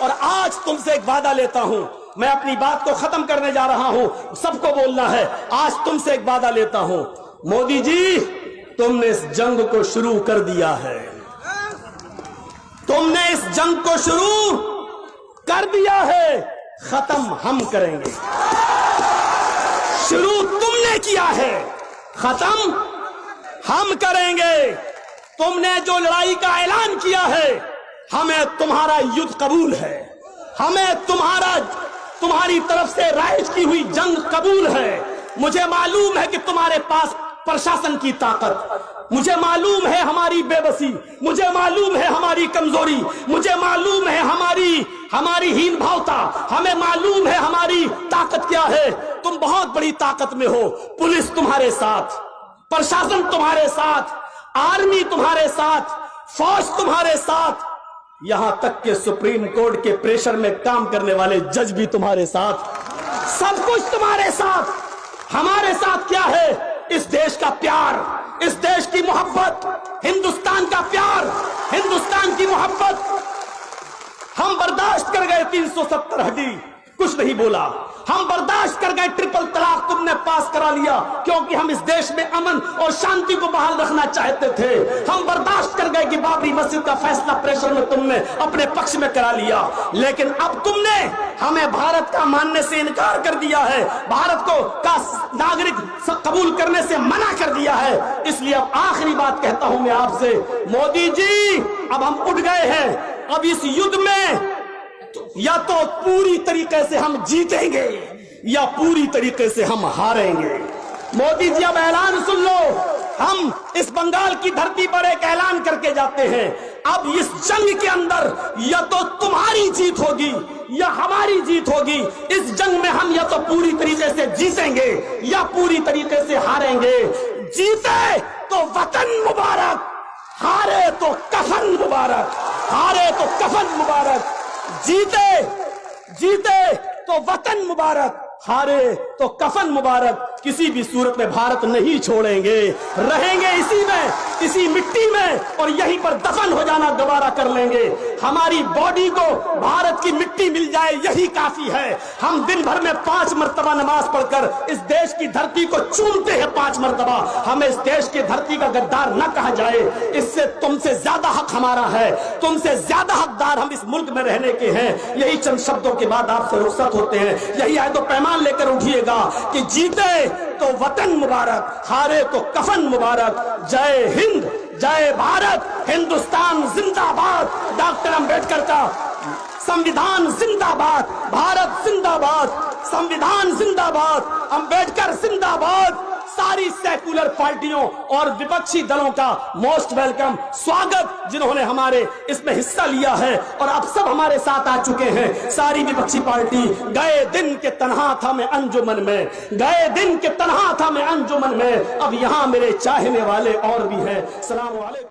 और आज तुमसे एक वादा लेता हूं, मैं अपनी बात को खत्म करने जा रहा हूं, सबको बोलना है। आज तुमसे एक वादा लेता हूं, मोदी जी तुमने इस जंग को शुरू कर दिया है, तुमने इस जंग को शुरू कर दिया है, खत्म हम करेंगे। शुरू तुमने किया है, खत्म हम करेंगे। तुमने जो लड़ाई का ऐलान किया है, हमें तुम्हारा युद्ध कबूल है, हमें तुम्हारी तरफ से राइज की हुई जंग कबूल है। मुझे मालूम है कि तुम्हारे पास प्रशासन की ताकत, मुझे मालूम है हमारी बेबसी, मुझे मालूम है हमारी कमजोरी, मुझे मालूम है हमारी हीन भावता, हमें मालूम है हमारी ताकत क्या है। तुम बहुत बड़ी ताकत में हो। पुलिस तुम्हारे साथ, प्रशासन तुम्हारे साथ, आर्मी तुम्हारे साथ, फौज तुम्हारे साथ, यहां तक के सुप्रीम कोर्ट के प्रेशर में काम करने वाले जज भी तुम्हारे साथ, सब कुछ तुम्हारे साथ। हमारे साथ क्या है? इस देश का प्यार, इस देश की मोहब्बत, हिंदुस्तान का प्यार, हिंदुस्तान की मोहब्बत। हम बर्दाश्त कर गए 370 हडी, कुछ नहीं बोला। हम बर्दाश्त कर गए ट्रिपल तलाक, तुमने पास करा लिया, क्योंकि हम इस देश में अमन और शांति को बहाल रखना चाहते थे। हम बर्दाश्त कर गए कि बाबरी मस्जिद का फैसला प्रेशर में तुमने अपने पक्ष में करा लिया, लेकिन अब तुमने हमें भारत का मानने से इनकार कर दिया है, भारत को का नागरिक कबूल करने से मना कर दिया है। इसलिए अब आखिरी बात कहता हूं मैं आपसे, मोदी जी अब हम उठ गए हैं। अब इस युद्ध में या तो पूरी तरीके से हम जीतेंगे या पूरी तरीके से हम हारेंगे। मोदी जी अब ऐलान सुन लो, हम इस बंगाल की धरती पर एक ऐलान करके जाते हैं। अब इस जंग के अंदर या तो तुम्हारी जीत होगी या हमारी जीत होगी। इस जंग में हम या तो पूरी तरीके से जीतेंगे या पूरी तरीके से हारेंगे। जीते तो वतन मुबारक, हारे तो कफन मुबारक, हारे तो कफन मुबारक। जीते तो वतन मुबारक, हारे तो कफन मुबारक। किसी भी सूरत में भारत नहीं छोड़ेंगे, रहेंगे इसी में, इसी मिट्टी में, और यहीं पर दफन हो जाना दोबारा कर लेंगे। हमारी बॉडी को भारत की मिट्टी मिल जाए यही काफी है। हम दिन भर में 5 मरतबा नमाज पढ़कर इस देश की धरती को चूमते हैं 5 मरतबा। हमें इस देश की धरती का गद्दार न कहा जाए, इससे तुमसे ज्यादा हक हमारा है, तुमसे ज्यादा हकदार हम इस मुल्क में रहने के हैं। यही चंद शब्दों के बाद आपसे रुखसत होते हैं। यही आए तो पैमान लेकर उठिएगा कि जीते तो वतन मुबारक, हारे तो कफन मुबारक। जय हिंद, जय भारत, हिंदुस्तान जिंदाबाद, डॉक्टर अंबेडकर का संविधान जिंदाबाद, भारत जिंदाबाद, संविधान जिंदाबाद, अंबेडकर जिंदाबाद। सारी सेकुलर पार्टियों और विपक्षी दलों का मोस्ट वेलकम स्वागत, जिन्होंने हमारे इसमें हिस्सा लिया है और अब सब हमारे साथ आ चुके हैं। सारी विपक्षी पार्टी, गए दिन के तन्हा था मैं अंजुमन में, गए दिन के तन्हा था मैं अंजुमन में, अब यहाँ मेरे चाहने वाले और भी हैं। सलाम वालेकुम।